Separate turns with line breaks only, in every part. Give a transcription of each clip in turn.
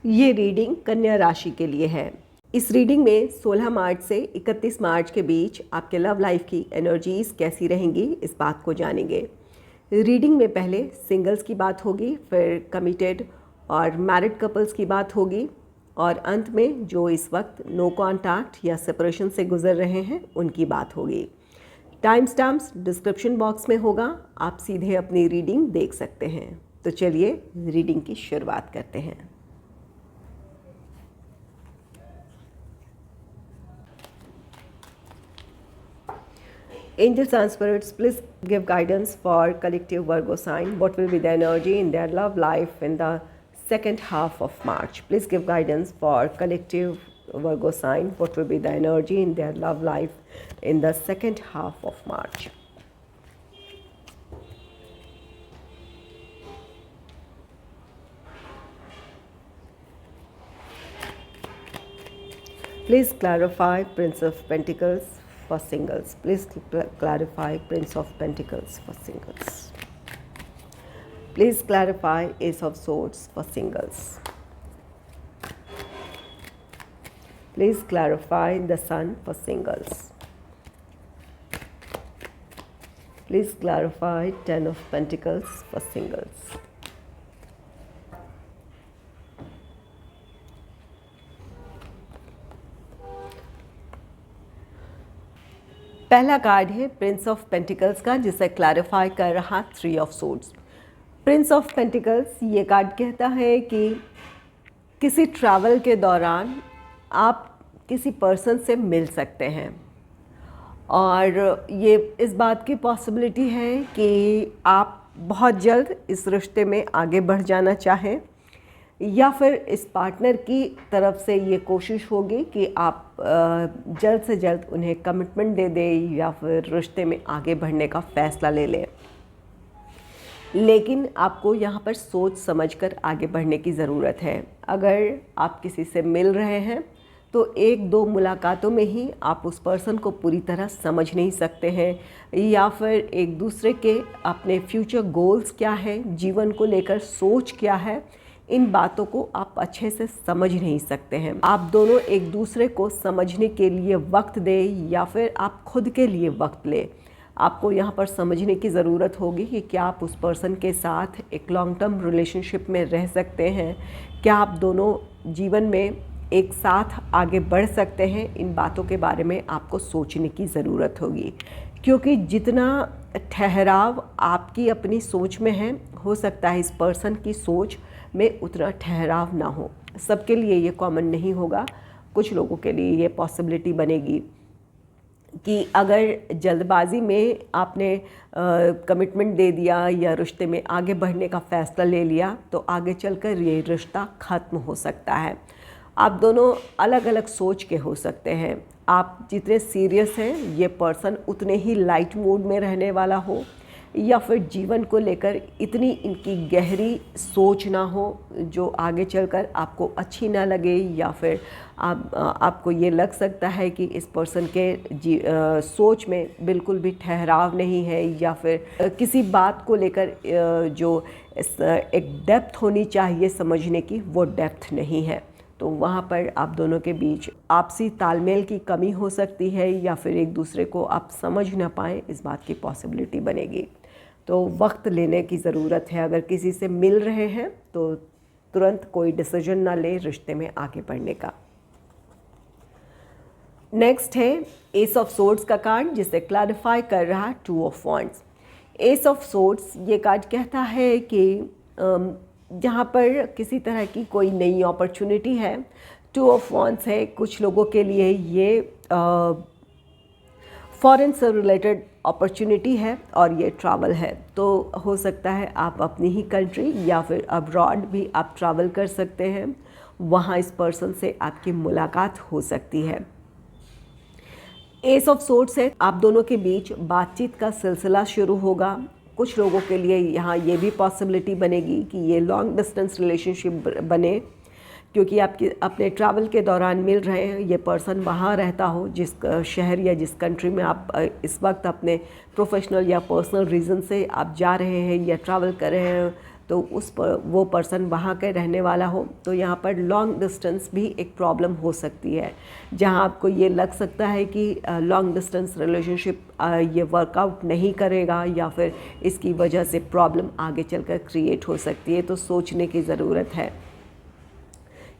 ये रीडिंग कन्या राशि के लिए है। इस रीडिंग में 16 मार्च से 31 मार्च के बीच आपके लव लाइफ की एनर्जीज कैसी रहेंगी, इस बात को जानेंगे। रीडिंग में पहले सिंगल्स की बात होगी, फिर कमिटेड और मैरिड कपल्स की बात होगी, और अंत में जो इस वक्त नो कॉन्टैक्ट या सेपरेशन से गुजर रहे हैं उनकी बात होगी। टाइम स्टैम्प्स डिस्क्रिप्शन बॉक्स में होगा, आप सीधे अपनी रीडिंग देख सकते हैं। तो चलिए रीडिंग की शुरुआत करते हैं। Angels and spirits, please give guidance for collective Virgo sign. What will be the energy in their love life in the second half of March? Please give guidance for collective Virgo sign. What will be the energy in their love life in the second half of March? Please clarify Prince of Pentacles for singles. Please clarify Prince of Pentacles for singles. Please clarify Ace of Swords for singles. Please clarify the Sun for singles. Please clarify Ten of Pentacles for singles. पहला card है Prince of pentacles का, जिसे clarify कर रहा 3 of swords. Prince of pentacles ये card कहता है कि किसी ट्रैवल के दौरान आप किसी पर्सन से मिल सकते हैं, और ये इस बात की पॉसिबिलिटी है कि आप बहुत जल्द इस रिश्ते में आगे बढ़ जाना चाहें, या फिर इस पार्टनर की तरफ से ये कोशिश होगी कि आप जल्द से जल्द उन्हें कमिटमेंट दे दें या फिर रिश्ते में आगे बढ़ने का फ़ैसला ले लें। लेकिन आपको यहाँ पर सोच समझकर आगे बढ़ने की ज़रूरत है। अगर आप किसी से मिल रहे हैं तो 1-2 मुलाकातों में ही आप उस पर्सन को पूरी तरह समझ नहीं सकते हैं, या फिर एक दूसरे के अपने फ्यूचर गोल्स क्या है, जीवन को लेकर सोच क्या है, इन बातों को आप अच्छे से समझ नहीं सकते हैं। आप दोनों एक दूसरे को समझने के लिए वक्त दें या फिर आप खुद के लिए वक्त लें। आपको यहाँ पर समझने की ज़रूरत होगी कि क्या आप उस पर्सन के साथ एक लॉन्ग टर्म रिलेशनशिप में रह सकते हैं, क्या आप दोनों जीवन में एक साथ आगे बढ़ सकते हैं। इन बातों के बारे में आपको सोचने की ज़रूरत होगी, क्योंकि जितना ठहराव आपकी अपनी सोच में है, हो सकता है इस पर्सन की सोच में उतना ठहराव ना हो। सबके लिए ये कॉमन नहीं होगा। कुछ लोगों के लिए ये पॉसिबिलिटी बनेगी कि अगर जल्दबाजी में आपने कमिटमेंट दे दिया या रिश्ते में आगे बढ़ने का फ़ैसला ले लिया, तो आगे चलकर ये रिश्ता ख़त्म हो सकता है। आप दोनों अलग अलग सोच के हो सकते हैं। आप जितने सीरियस हैं, ये पर्सन उतने ही लाइट मूड में रहने वाला हो, या फिर जीवन को लेकर इतनी इनकी गहरी सोच ना हो जो आगे चलकर आपको अच्छी ना लगे, या फिर आपको ये लग सकता है कि इस पर्सन के सोच में बिल्कुल भी ठहराव नहीं है, या फिर किसी बात को लेकर जो एक डेप्थ होनी चाहिए समझने की, वो डेप्थ नहीं है। तो वहाँ पर आप दोनों के बीच आपसी तालमेल की कमी हो सकती है, या फिर एक दूसरे को आप समझ ना पाएँ, इस बात की पॉसिबिलिटी बनेगी। तो वक्त लेने की ज़रूरत है। अगर किसी से मिल रहे हैं तो तुरंत कोई डिसीजन ना ले रिश्ते में आगे बढ़ने का। नेक्स्ट है एस ऑफ सोर्ड्स का कार्ड, जिसे क्लैरिफाई कर रहा 2 of wands. S of swords ये कार्ड कहता है कि जहाँ पर किसी तरह की कोई नई अपॉर्चुनिटी है। 2 ऑफ वॉन्ड्स है, कुछ लोगों के लिए ये फॉरेन से रिलेटेड अपॉर्चुनिटी है और ये ट्रैवल है। तो हो सकता है आप अपनी ही कंट्री या फिर अब्रॉड भी आप ट्रैवल कर सकते हैं, वहाँ इस पर्सन से आपकी मुलाकात हो सकती है। एस ऑफ सोर्ड्स है, आप दोनों के बीच बातचीत का सिलसिला शुरू होगा। कुछ लोगों के लिए यहाँ ये भी पॉसिबिलिटी बनेगी कि ये लॉन्ग डिस्टेंस रिलेशनशिप बने, क्योंकि आपके अपने ट्रैवल के दौरान मिल रहे हैं। ये पर्सन वहाँ रहता हो जिस शहर या जिस कंट्री में आप इस वक्त अपने प्रोफेशनल या पर्सनल रीज़न से आप जा रहे हैं या ट्रैवल कर रहे हैं, तो वो पर्सन वहाँ के रहने वाला हो, तो यहाँ पर लॉन्ग डिस्टेंस भी एक प्रॉब्लम हो सकती है, जहाँ आपको ये लग सकता है कि लॉन्ग डिस्टेंस रिलेशनशिप ये वर्कआउट नहीं करेगा या फिर इसकी वजह से प्रॉब्लम आगे चलकर क्रिएट हो सकती है। तो सोचने की ज़रूरत है।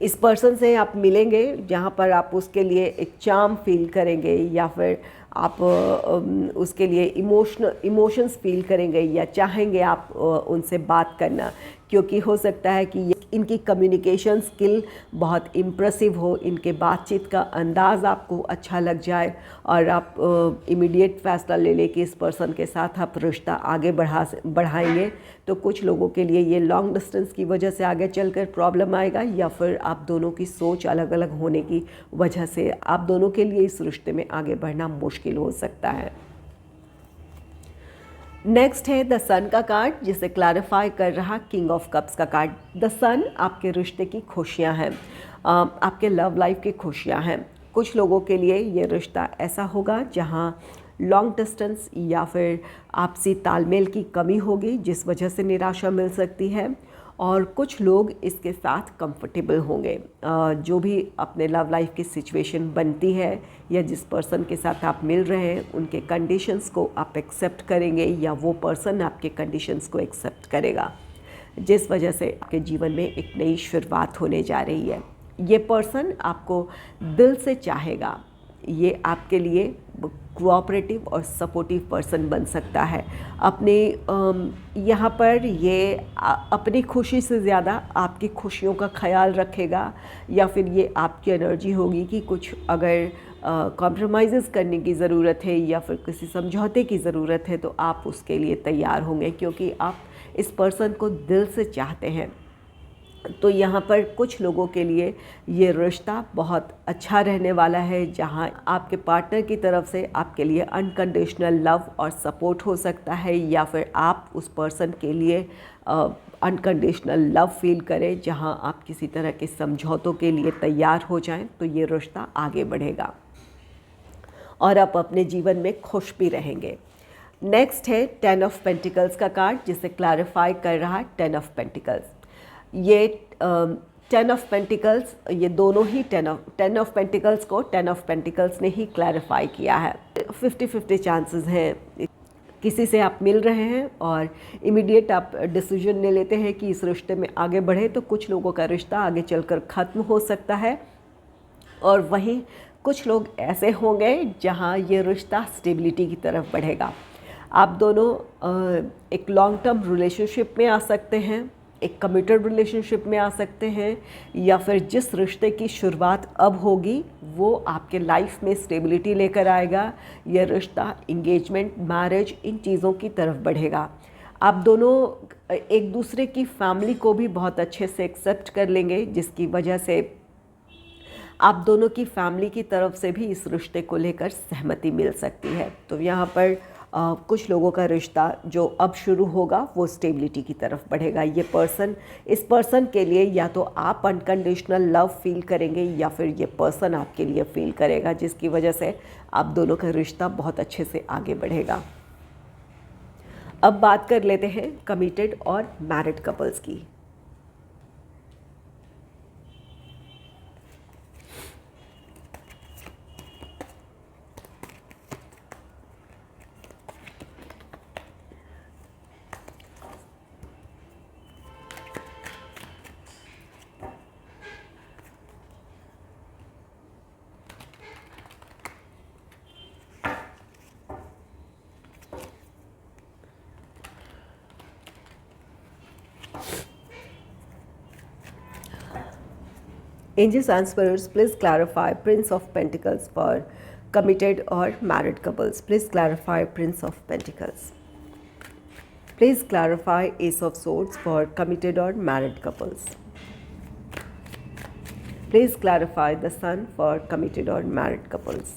इस पर्सन से आप मिलेंगे जहाँ पर आप उसके लिए एक चार्म फील करेंगे या फिर आप उसके लिए इमोशंस फील करेंगे या चाहेंगे आप उनसे बात करना, क्योंकि हो सकता है कि इनकी कम्युनिकेशन स्किल बहुत इम्प्रेसिव हो, इनके बातचीत का अंदाज़ आपको अच्छा लग जाए और आप इमीडिएट फैसला ले लें कि इस पर्सन के साथ आप रिश्ता आगे बढ़ाएंगे। तो कुछ लोगों के लिए ये लॉन्ग डिस्टेंस की वजह से आगे चलकर प्रॉब्लम आएगा, या फिर आप दोनों की सोच अलग अलग होने की वजह से आप दोनों के लिए इस रिश्ते में आगे बढ़ना मुश्किल हो सकता है। नेक्स्ट है द सन का कार्ड, जिसे क्लैरिफाई कर रहा किंग ऑफ कप्स का कार्ड। द सन आपके रिश्ते की खुशियां हैं, आपके लव लाइफ की खुशियां हैं। कुछ लोगों के लिए ये रिश्ता ऐसा होगा जहां लॉन्ग डिस्टेंस या फिर आपसी तालमेल की कमी होगी, जिस वजह से निराशा मिल सकती है, और कुछ लोग इसके साथ कंफर्टेबल होंगे। जो भी अपने लव लाइफ की सिचुएशन बनती है या जिस पर्सन के साथ आप मिल रहे हैं उनके कंडीशंस को आप एक्सेप्ट करेंगे या वो पर्सन आपके कंडीशंस को एक्सेप्ट करेगा, जिस वजह से आपके जीवन में एक नई शुरुआत होने जा रही है। ये पर्सन आपको दिल से चाहेगा, ये आपके लिए कोऑपरेटिव और सपोर्टिव पर्सन बन सकता है। अपने यहाँ पर ये अपनी खुशी से ज़्यादा आपकी खुशियों का ख्याल रखेगा, या फिर ये आपकी एनर्जी होगी कि कुछ अगर कॉम्प्रोमाइज़ करने की ज़रूरत है या फिर किसी समझौते की ज़रूरत है तो आप उसके लिए तैयार होंगे, क्योंकि आप इस पर्सन को दिल से चाहते हैं। तो यहाँ पर कुछ लोगों के लिए ये रिश्ता बहुत अच्छा रहने वाला है, जहाँ आपके पार्टनर की तरफ से आपके लिए अनकंडीशनल लव और सपोर्ट हो सकता है, या फिर आप उस पर्सन के लिए अनकंडीशनल लव फील करें, जहाँ आप किसी तरह के समझौतों के लिए तैयार हो जाएं। तो ये रिश्ता आगे बढ़ेगा और आप अपने जीवन में खुश भी रहेंगे। नेक्स्ट है 10 ऑफ पेंटिकल्स का कार्ड, जिसे क्लैरिफाई कर रहा है 10 ऑफ पेंटिकल्स। ये 10 ऑफ पेंटिकल्स, ये दोनों ही 10 ऑफ पेंटिकल्स को 10 ऑफ पेंटिकल्स ने ही क्लैरिफाई किया है। 50-50 चांसेस हैं। किसी से आप मिल रहे हैं और इमीडिएट आप डिसीजन ले लेते हैं कि इस रिश्ते में आगे बढ़े, तो कुछ लोगों का रिश्ता आगे चलकर ख़त्म हो सकता है, और वहीं कुछ लोग ऐसे होंगे जहां ये रिश्ता स्टेबिलिटी की तरफ बढ़ेगा। आप दोनों एक लॉन्ग टर्म रिलेशनशिप में आ सकते हैं, एक कमिटेड रिलेशनशिप में आ सकते हैं, या फिर जिस रिश्ते की शुरुआत अब होगी वो आपके लाइफ में स्टेबिलिटी लेकर आएगा। यह रिश्ता इंगेजमेंट, मैरिज, इन चीज़ों की तरफ बढ़ेगा। आप दोनों एक दूसरे की फैमिली को भी बहुत अच्छे से एक्सेप्ट कर लेंगे, जिसकी वजह से आप दोनों की फैमिली की तरफ से भी इस रिश्ते को लेकर सहमति मिल सकती है। तो यहाँ पर कुछ लोगों का रिश्ता जो अब शुरू होगा वो स्टेबिलिटी की तरफ बढ़ेगा। ये पर्सन, इस पर्सन के लिए या तो आप अनकंडीशनल लव फील करेंगे या फिर ये पर्सन आपके लिए फील करेगा, जिसकी वजह से आप दोनों का रिश्ता बहुत अच्छे से आगे बढ़ेगा। अब बात कर लेते हैं कमिटेड और मैरिड कपल्स की। Angels and spirits, please clarify Prince of Pentacles for committed or married couples. Please clarify Prince of Pentacles. Please clarify Ace of Swords for committed or married couples. Please clarify the Sun for committed or married couples.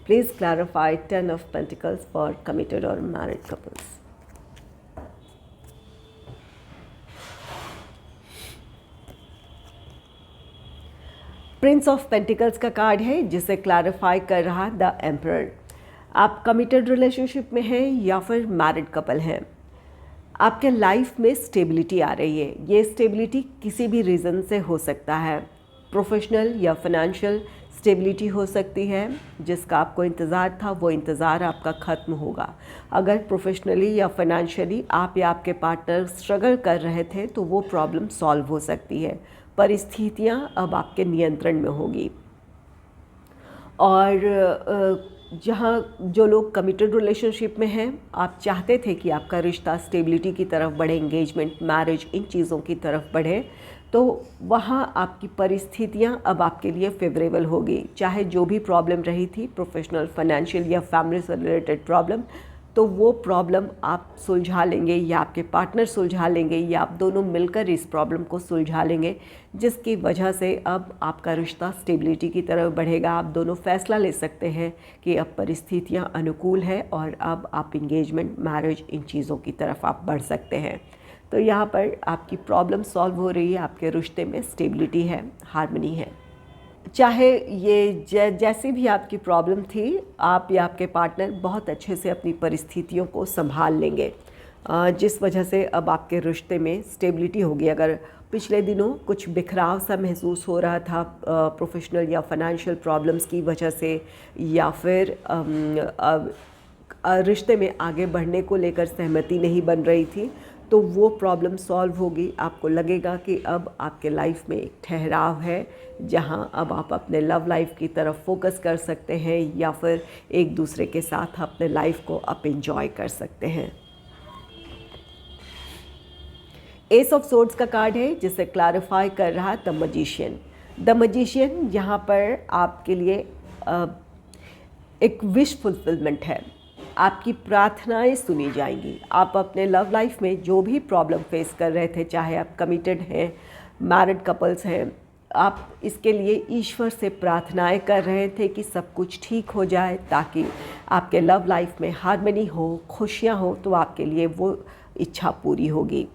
Please clarify 10 of Pentacles for committed or married couples. Prince of pentacles का card है, जिसे clarify कर रहा the emperor. आप committed relationship में हैं या फिर मैरिड कपल हैं। आपके लाइफ में स्टेबिलिटी आ रही है। ये स्टेबिलिटी किसी भी रीज़न से हो सकता है। प्रोफेशनल या फाइनेंशियल स्टेबिलिटी हो सकती है, जिसका आपको इंतज़ार था वो इंतज़ार आपका ख़त्म होगा। अगर प्रोफेशनली या फाइनेंशियली आप या आपके पार्टनर स्ट्रगल कर रहे थे तो वो प्रॉब्लम सॉल्व हो सकती है। परिस्थितियाँ अब आपके नियंत्रण में होगी। और जहाँ जो लोग कमिटेड रिलेशनशिप में हैं, आप चाहते थे कि आपका रिश्ता स्टेबिलिटी की तरफ बढ़े, एंगेजमेंट, मैरिज, इन चीज़ों की तरफ बढ़े, तो वहाँ आपकी परिस्थितियाँ अब आपके लिए फेवरेबल होगी। चाहे जो भी प्रॉब्लम रही थी, प्रोफेशनल, फाइनेंशियल या फैमिली से रिलेटेड प्रॉब्लम, तो वो प्रॉब्लम आप सुलझा लेंगे या आपके पार्टनर सुलझा लेंगे या आप दोनों मिलकर इस प्रॉब्लम को सुलझा लेंगे, जिसकी वजह से अब आपका रिश्ता स्टेबिलिटी की तरफ बढ़ेगा। आप दोनों फैसला ले सकते हैं कि अब परिस्थितियाँ अनुकूल है और अब आप इंगेजमेंट, मैरिज, इन चीज़ों की तरफ आप बढ़ सकते हैं। तो यहाँ पर आपकी प्रॉब्लम सॉल्व हो रही है, आपके रिश्ते में स्टेबिलिटी है, हार्मनी है। चाहे ये जैसी भी आपकी प्रॉब्लम थी, आप या आपके पार्टनर बहुत अच्छे से अपनी परिस्थितियों को संभाल लेंगे, जिस वजह से अब आपके रिश्ते में स्टेबिलिटी होगी। अगर पिछले दिनों कुछ बिखराव सा महसूस हो रहा था प्रोफेशनल या फाइनेंशियल प्रॉब्लम्स की वजह से, या फिर रिश्ते में आगे बढ़ने को लेकर सहमति नहीं बन रही थी, तो वो प्रॉब्लम सॉल्व होगी। आपको लगेगा कि अब आपके लाइफ में एक ठहराव है, जहां अब आप अपने लव लाइफ की तरफ फोकस कर सकते हैं या फिर एक दूसरे के साथ अपने लाइफ को आप एंजॉय कर सकते हैं। एस ऑफ सोर्ड्स का कार्ड है, जिसे क्लैरिफाई कर रहा द मैजिशियन। द मैजिशियन यहाँ पर आपके लिए एक विश फुलफिलमेंट है। आपकी प्रार्थनाएं सुनी जाएंगी। आप अपने लव लाइफ में जो भी प्रॉब्लम फेस कर रहे थे, चाहे आप कमिटेड हैं, मैरिड कपल्स हैं, आप इसके लिए ईश्वर से प्रार्थनाएं कर रहे थे कि सब कुछ ठीक हो जाए, ताकि आपके लव लाइफ में हार्मनी हो, खुशियां हो, तो आपके लिए वो इच्छा पूरी होगी।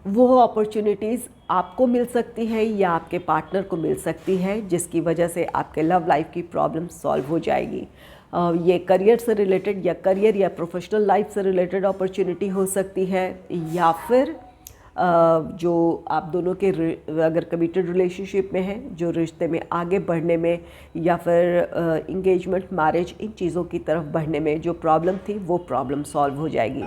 वो अपॉर्चुनिटीज़ आपको मिल सकती है या आपके पार्टनर को मिल सकती है, जिसकी वजह से आपके लव लाइफ की प्रॉब्लम सॉल्व हो जाएगी। ये करियर से रिलेटेड या करियर या प्रोफेशनल लाइफ से रिलेटेड अपॉर्चुनिटी हो सकती है, या फिर जो आप दोनों के अगर कमिटेड रिलेशनशिप में हैं, जो रिश्ते में आगे बढ़ने में या फिर इंगेजमेंट, मैरिज, इन चीज़ों की तरफ बढ़ने में जो प्रॉब्लम थी वो प्रॉब्लम सॉल्व हो जाएगी।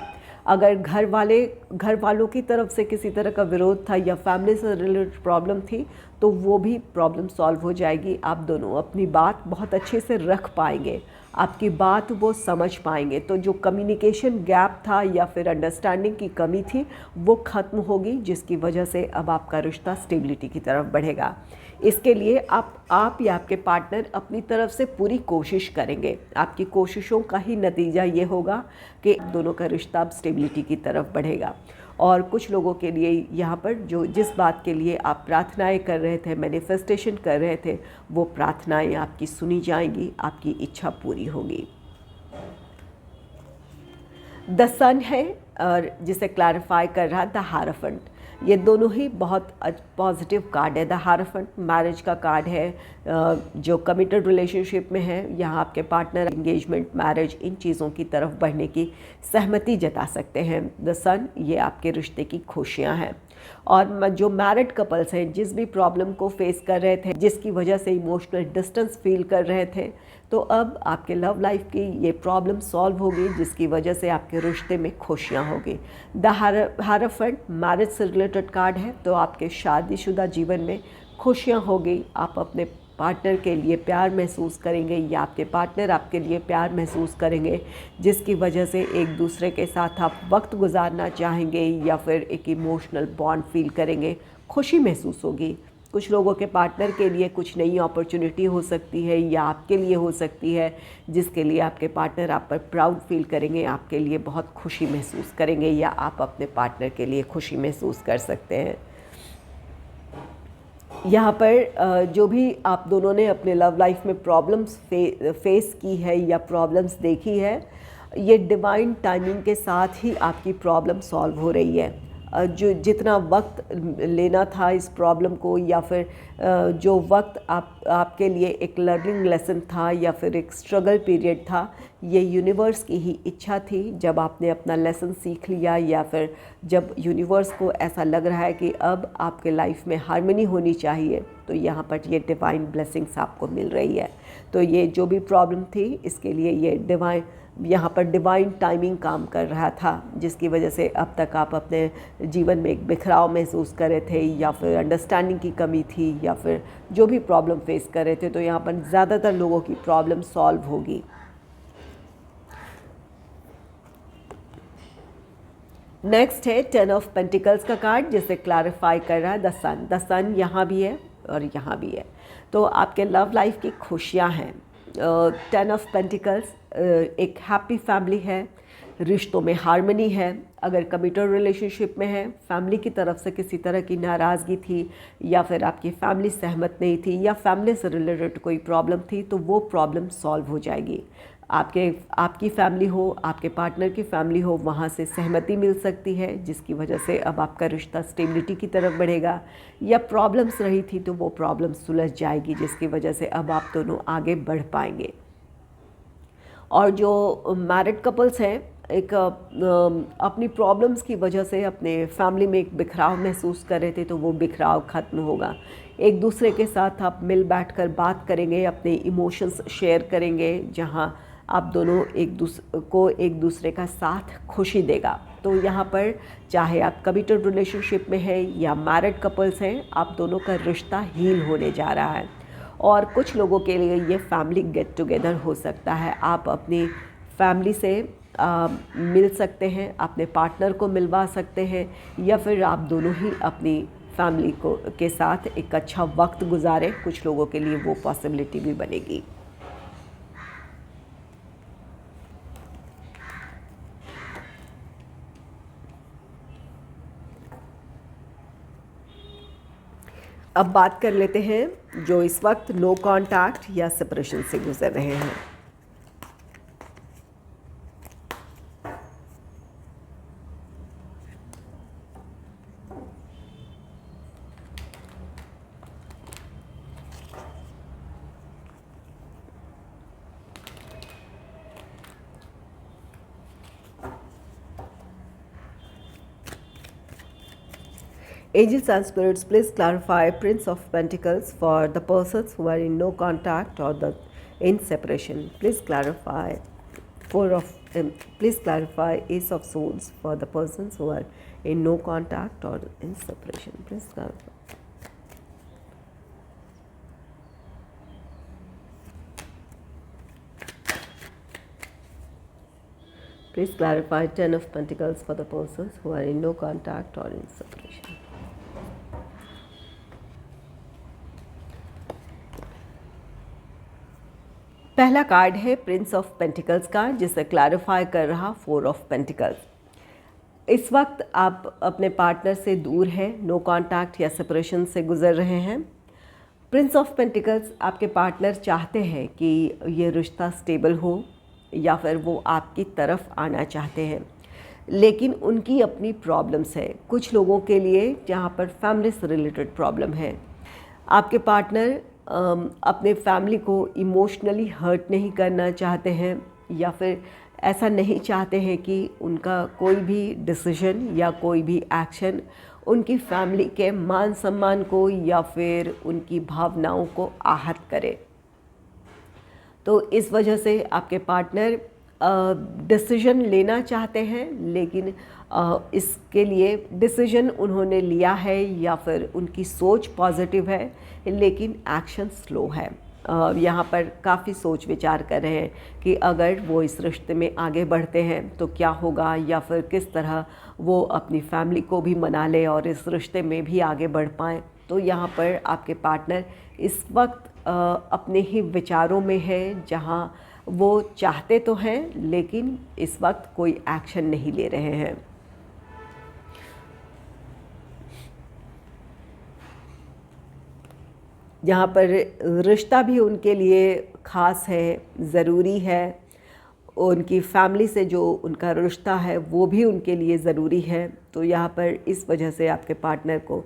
अगर घर वालों की तरफ से किसी तरह का विरोध था या फैमिली से रिलेटेड प्रॉब्लम थी, तो वो भी प्रॉब्लम सॉल्व हो जाएगी। आप दोनों अपनी बात बहुत अच्छे से रख पाएंगे, आपकी बात वो समझ पाएंगे। तो जो कम्युनिकेशन गैप था या फिर अंडरस्टैंडिंग की कमी थी, वो ख़त्म होगी, जिसकी वजह से अब आपका रिश्ता स्टेबिलिटी की तरफ बढ़ेगा। इसके लिए आप या आपके पार्टनर अपनी तरफ से पूरी कोशिश करेंगे। आपकी कोशिशों का ही नतीजा ये होगा कि दोनों का रिश्ता अब स्टेबिलिटी की तरफ बढ़ेगा। और कुछ लोगों के लिए यहाँ पर जो जिस बात के लिए आप प्रार्थनाएं कर रहे थे, मैनिफेस्टेशन कर रहे थे, वो प्रार्थनाएं आपकी सुनी जाएंगी, आपकी इच्छा पूरी होगी। द सन है, और जिसे क्लैरिफाई कर रहा द हायरोफेंट। ये दोनों ही बहुत पॉजिटिव कार्ड है। द हायरोफेंट मैरिज का कार्ड है। जो कमिटेड रिलेशनशिप में है, यहाँ आपके पार्टनर एंगेजमेंट, मैरिज, इन चीज़ों की तरफ बढ़ने की सहमति जता सकते हैं। द सन, ये आपके रिश्ते की खुशियाँ हैं। और जो मैरिड कपल्स हैं, जिस भी प्रॉब्लम को फेस कर रहे थे, जिसकी वजह से इमोशनल डिस्टेंस फील कर रहे थे, तो अब आपके लव लाइफ की ये प्रॉब्लम सॉल्व होगी, जिसकी वजह से आपके रिश्ते में खुशियाँ होगी। द हायरोफेंट मैरिज से रिलेटेड कार्ड है, तो आपके शादीशुदा जीवन में खुशियाँ होगी। आप अपने पार्टनर के लिए प्यार महसूस करेंगे या आपके पार्टनर आपके लिए प्यार महसूस करेंगे, जिसकी वजह से एक दूसरे के साथ आप वक्त गुजारना चाहेंगे या फिर एक इमोशनल बॉन्ड फील करेंगे, खुशी महसूस होगी। कुछ लोगों के पार्टनर के लिए कुछ नई अपॉर्चुनिटी हो सकती है या आपके लिए हो सकती है, जिसके लिए आपके पार्टनर आप पर प्राउड फील करेंगे, आपके लिए बहुत खुशी महसूस करेंगे, या आप अपने पार्टनर के लिए खुशी महसूस कर सकते हैं। यहाँ पर जो भी आप दोनों ने अपने लव लाइफ में प्रॉब्लम्स फेस की है या प्रॉब्लम्स देखी है, ये डिवाइन टाइमिंग के साथ ही आपकी प्रॉब्लम सॉल्व हो रही है। जो जितना वक्त लेना था इस प्रॉब्लम को, या फिर जो वक्त आपके लिए एक लर्निंग लेसन था या फिर एक स्ट्रगल पीरियड था, ये यूनिवर्स की ही इच्छा थी। जब आपने अपना लेसन सीख लिया या फिर जब यूनिवर्स को ऐसा लग रहा है कि अब आपके लाइफ में हार्मनी होनी चाहिए, तो यहाँ पर ये डिवाइन ब्लेसिंग्स आपको मिल रही है। तो ये जो भी प्रॉब्लम थी इसके लिए ये यहाँ पर डिवाइन टाइमिंग काम कर रहा था, जिसकी वजह से अब तक आप अपने जीवन में एक बिखराव महसूस कर रहे थे या फिर अंडरस्टैंडिंग की कमी थी या फिर जो भी प्रॉब्लम फेस कर रहे थे, तो यहाँ पर ज़्यादातर लोगों की प्रॉब्लम सॉल्व होगी। नेक्स्ट है 10 ऑफ पेंटिकल्स का कार्ड, जिसे क्लैरिफाई कर रहा है द सन यहाँ भी है और यहाँ भी है। तो आपके लव लाइफ की खुशियाँ हैं। 10 ऑफ पेंटिकल्स एक हैप्पी फैमिली है, रिश्तों में हार्मनी है। अगर कमिटेड रिलेशनशिप में है, फैमिली की तरफ से किसी तरह की नाराज़गी थी या फिर आपकी फैमिली सहमत नहीं थी या फैमिली से रिलेटेड कोई प्रॉब्लम थी, तो वो प्रॉब्लम सॉल्व हो जाएगी। आपकी फैमिली हो, आपके पार्टनर की फैमिली हो, वहाँ से सहमति मिल सकती है, जिसकी वजह से अब आपका रिश्ता स्टेबिलिटी की तरफ बढ़ेगा। या प्रॉब्लम्स रही थी तो वो प्रॉब्लम सुलझ जाएगी, जिसकी वजह से अब आप दोनों आगे बढ़ पाएंगे। और जो मैरिड कपल्स हैं, एक अपनी प्रॉब्लम्स की वजह से अपने फैमिली में एक बिखराव महसूस कर रहे थे, तो वो बिखराव ख़त्म होगा। एक दूसरे के साथ आप मिल बैठकर बात करेंगे, अपने इमोशंस शेयर करेंगे, जहाँ आप दोनों एक दूसरे का साथ खुशी देगा। तो यहाँ पर चाहे आप कमिटेड रिलेशनशिप में हैं या मैरिड कपल्स हैं, आप दोनों का रिश्ता हील होने जा रहा है। और कुछ लोगों के लिए ये फैमिली गेट टुगेदर हो सकता है। आप अपनी फैमिली से मिल सकते हैं, अपने पार्टनर को मिलवा सकते हैं, या फिर आप दोनों ही अपनी फैमिली के साथ एक अच्छा वक्त गुजारें। कुछ लोगों के लिए वो पॉसिबिलिटी भी बनेगी। अब बात कर लेते हैं जो इस वक्त नो कांटेक्ट या सेपरेशन से गुजर रहे हैं। Angels and spirits, please clarify Prince of Pentacles for the persons who are in no contact or in separation. Please clarify please clarify Ace of Swords for the persons who are in no contact or in separation. Please clarify. Please clarify 10 of Pentacles for the persons who are in no contact or in separation. पहला card है Prince of pentacles का, जिसे clarify कर रहा 4 of pentacles. इस वक्त आप अपने पार्टनर से दूर हैं, नो कांटेक्ट या सेपरेशन से गुजर रहे हैं। प्रिंस ऑफ पेंटिकल्स आपके पार्टनर चाहते हैं कि ये रिश्ता स्टेबल हो या फिर वो आपकी तरफ आना चाहते हैं, लेकिन उनकी अपनी प्रॉब्लम्स है। कुछ लोगों के लिए जहाँ पर फैमिली से रिलेटेड प्रॉब्लम है, आपके पार्टनर अपने फैमिली को इमोशनली हर्ट नहीं करना चाहते हैं, या फिर ऐसा नहीं चाहते हैं कि उनका कोई भी डिसीजन या कोई भी एक्शन उनकी फैमिली के मान सम्मान को या फिर उनकी भावनाओं को आहत करे। तो इस वजह से आपके पार्टनर डिसीजन लेना चाहते हैं, लेकिन इसके लिए डिसीजन उन्होंने लिया है या फिर उनकी सोच पॉजिटिव है, लेकिन एक्शन स्लो है। यहाँ पर काफ़ी सोच विचार कर रहे हैं कि अगर वो इस रिश्ते में आगे बढ़ते हैं तो क्या होगा, या फिर किस तरह वो अपनी फैमिली को भी मना ले और इस रिश्ते में भी आगे बढ़ पाएँ। तो यहाँ पर आपके पार्टनर इस वक्त अपने ही विचारों में है, जहाँ वो चाहते तो हैं लेकिन इस वक्त कोई एक्शन नहीं ले रहे हैं। यहाँ पर रिश्ता भी उनके लिए ख़ास है, ज़रूरी है। उनकी फैमिली से जो उनका रिश्ता है वो भी उनके लिए ज़रूरी है। तो यहाँ पर इस वजह से आपके पार्टनर को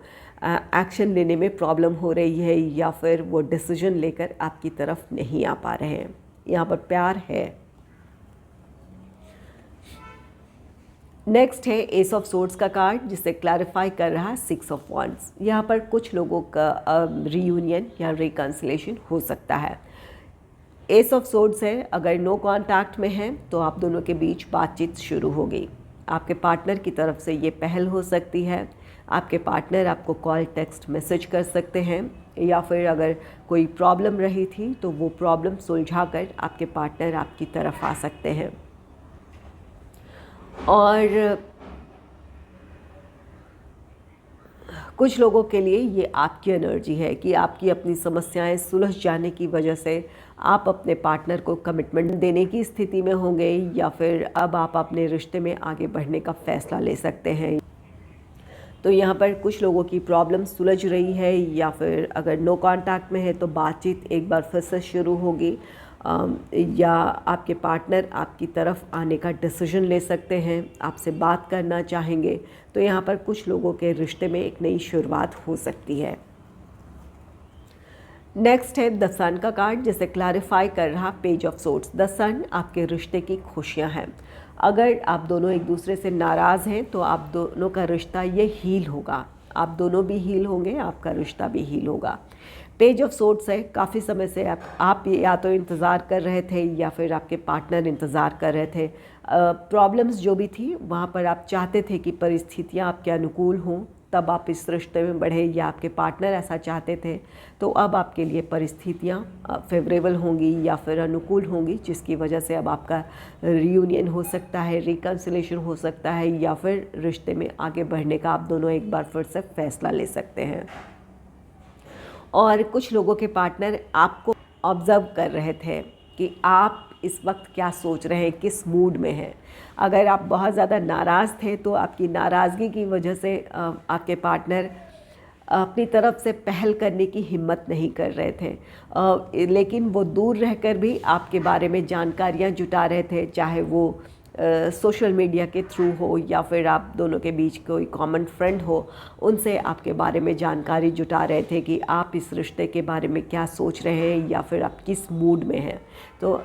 एक्शन लेने में प्रॉब्लम हो रही है या फिर वो डिसीजन लेकर आपकी तरफ नहीं आ पा रहे हैं। यहाँ पर प्यार है। नेक्स्ट है एस ऑफ सोर्ड्स का कार्ड, जिसे क्लैरिफाई कर रहा है 6 ऑफ वॉन्ड्स। यहाँ पर कुछ लोगों का रीयूनियन या रिकन्सिलेशन हो सकता है। एस ऑफ सोर्ड्स है, अगर नो कॉन्टैक्ट में है तो आप दोनों के बीच बातचीत शुरू होगी। आपके पार्टनर की तरफ से ये पहल हो सकती है। आपके पार्टनर आपको कॉल, टेक्स्ट, मैसेज कर सकते हैं, या फिर अगर कोई प्रॉब्लम रही थी तो वो प्रॉब्लम सुलझा कर आपके पार्टनर आपकी तरफ आ सकते हैं। और कुछ लोगों के लिए ये आपकी एनर्जी है कि आपकी अपनी समस्याएं सुलझ जाने की वजह से आप अपने पार्टनर को कमिटमेंट देने की स्थिति में होंगे, या फिर अब आप अपने रिश्ते में आगे बढ़ने का फैसला ले सकते हैं। तो यहाँ पर कुछ लोगों की प्रॉब्लम सुलझ रही है, या फिर अगर नो कांटेक्ट में है तो बातचीत एक बार फिर से शुरू होगी, या आपके पार्टनर आपकी तरफ आने का डिसीजन ले सकते हैं, आपसे बात करना चाहेंगे। तो यहाँ पर कुछ लोगों के रिश्ते में एक नई शुरुआत हो सकती है। नेक्स्ट है द सन का कार्ड, जिसे क्लैरिफाई कर रहा पेज ऑफ सोर्ड्स। द सन आपके रिश्ते की खुशियाँ हैं। अगर आप दोनों एक दूसरे से नाराज़ हैं तो आप दोनों का रिश्ता ये हील होगा। आप दोनों भी हील होंगे, आपका रिश्ता भी हील होगा। पेज ऑफ सोर्ड्स है, काफ़ी समय से आप या तो इंतज़ार कर रहे थे या फिर आपके पार्टनर इंतज़ार कर रहे थे। प्रॉब्लम्स जो भी थी वहाँ पर आप चाहते थे कि परिस्थितियाँ आपके अनुकूल हों, तब आप इस रिश्ते में बढ़े, या आपके पार्टनर ऐसा चाहते थे। तो अब आपके लिए परिस्थितियाँ फेवरेबल होंगी या फिर अनुकूल होंगी, जिसकी वजह से अब आपका रियूनियन हो सकता है, रिकन्सिलेशन हो सकता है, या फिर रिश्ते में आगे बढ़ने का आप दोनों एक बार फिर से फैसला ले सकते हैं। और कुछ लोगों के पार्टनर आपको ऑब्ज़र्व कर रहे थे कि आप इस वक्त क्या सोच रहे हैं, किस मूड में हैं। अगर आप बहुत ज़्यादा नाराज़ थे तो आपकी नाराज़गी की वजह से आपके पार्टनर अपनी तरफ से पहल करने की हिम्मत नहीं कर रहे थे, लेकिन वो दूर रहकर भी आपके बारे में जानकारियाँ जुटा रहे थे, चाहे वो सोशल मीडिया के थ्रू हो या फिर आप दोनों के बीच कोई कॉमन फ्रेंड हो, उनसे आपके बारे में जानकारी जुटा रहे थे कि आप इस रिश्ते के बारे में क्या सोच रहे हैं या फिर आप किस मूड में हैं। तो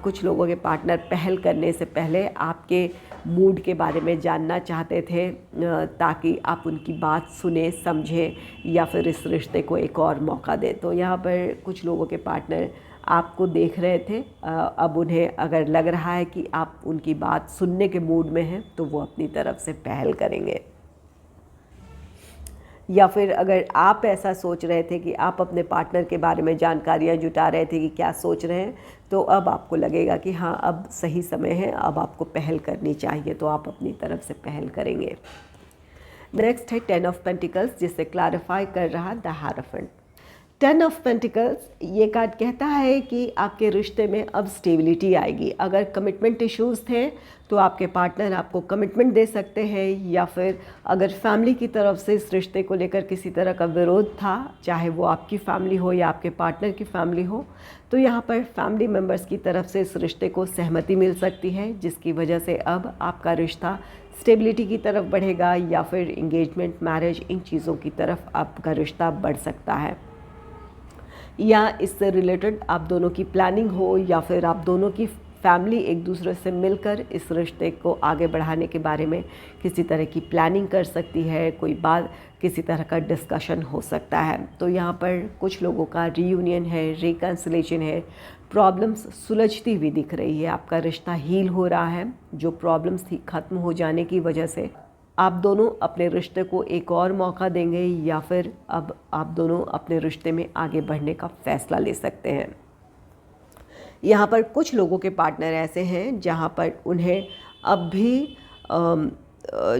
कुछ लोगों के पार्टनर पहल करने से पहले आपके मूड के बारे में जानना चाहते थे, ताकि आप उनकी बात सुने, समझें या फिर इस रिश्ते को एक और मौका दें। तो यहाँ पर कुछ लोगों के पार्टनर आपको देख रहे थे, अब उन्हें अगर लग रहा है कि आप उनकी बात सुनने के मूड में हैं तो वो अपनी तरफ से पहल करेंगे। या फिर अगर आप ऐसा सोच रहे थे कि आप अपने पार्टनर के बारे में जानकारियाँ जुटा रहे थे कि क्या सोच रहे हैं, तो अब आपको लगेगा कि हाँ, अब सही समय है, अब आपको पहल करनी चाहिए, तो आप अपनी तरफ से पहल करेंगे। नेक्स्ट है 10 ऑफ पेंटिकल्स, जिसे क्लैरिफाई कर रहा द हायरोफेंट। 10 ऑफ पेंटिकल्स ये कार्ड कहता है कि आपके रिश्ते में अब स्टेबिलिटी आएगी। अगर कमिटमेंट इश्यूज़ थे तो आपके पार्टनर आपको कमिटमेंट दे सकते हैं, या फिर अगर फैमिली की तरफ से इस रिश्ते को लेकर किसी तरह का विरोध था, चाहे वो आपकी फैमिली हो या आपके पार्टनर की फैमिली हो, तो यहाँ पर फैमिली मेम्बर्स की तरफ से इस रिश्ते को सहमति मिल सकती है, जिसकी वजह से अब आपका रिश्ता स्टेबिलिटी की तरफ बढ़ेगा, या फिर इंगेजमेंट, मैरिज, इन चीज़ों की तरफ आपका रिश्ता बढ़ सकता है। या इससे रिलेटेड आप दोनों की प्लानिंग हो, या फिर आप दोनों की फैमिली एक दूसरे से मिलकर इस रिश्ते को आगे बढ़ाने के बारे में किसी तरह की प्लानिंग कर सकती है, कोई बात, किसी तरह का डिस्कशन हो सकता है। तो यहाँ पर कुछ लोगों का रीयूनियन है, रिकन्सिलेशन है, प्रॉब्लम्स सुलझती हुई दिख रही है, आपका रिश्ता हील हो रहा है। जो प्रॉब्लम्स थी ख़त्म हो जाने की वजह से आप दोनों अपने रिश्ते को एक और मौका देंगे, या फिर अब आप दोनों अपने रिश्ते में आगे बढ़ने का फ़ैसला ले सकते हैं। यहाँ पर कुछ लोगों के पार्टनर ऐसे हैं जहाँ पर उन्हें अब भी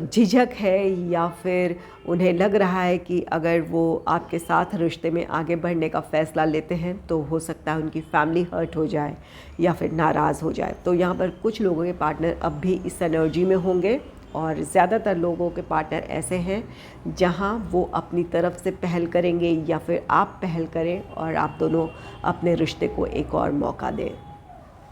झिझक है, या फिर उन्हें लग रहा है कि अगर वो आपके साथ रिश्ते में आगे बढ़ने का फ़ैसला लेते हैं तो हो सकता है उनकी फैमिली हर्ट हो जाए या फिर नाराज़ हो जाए। तो यहाँ पर कुछ लोगों के पार्टनर अब भी इस एनर्जी में होंगे, और ज़्यादातर लोगों के पार्टनर ऐसे हैं जहां वो अपनी तरफ से पहल करेंगे, या फिर आप पहल करें और आप दोनों अपने रिश्ते को एक और मौका दें।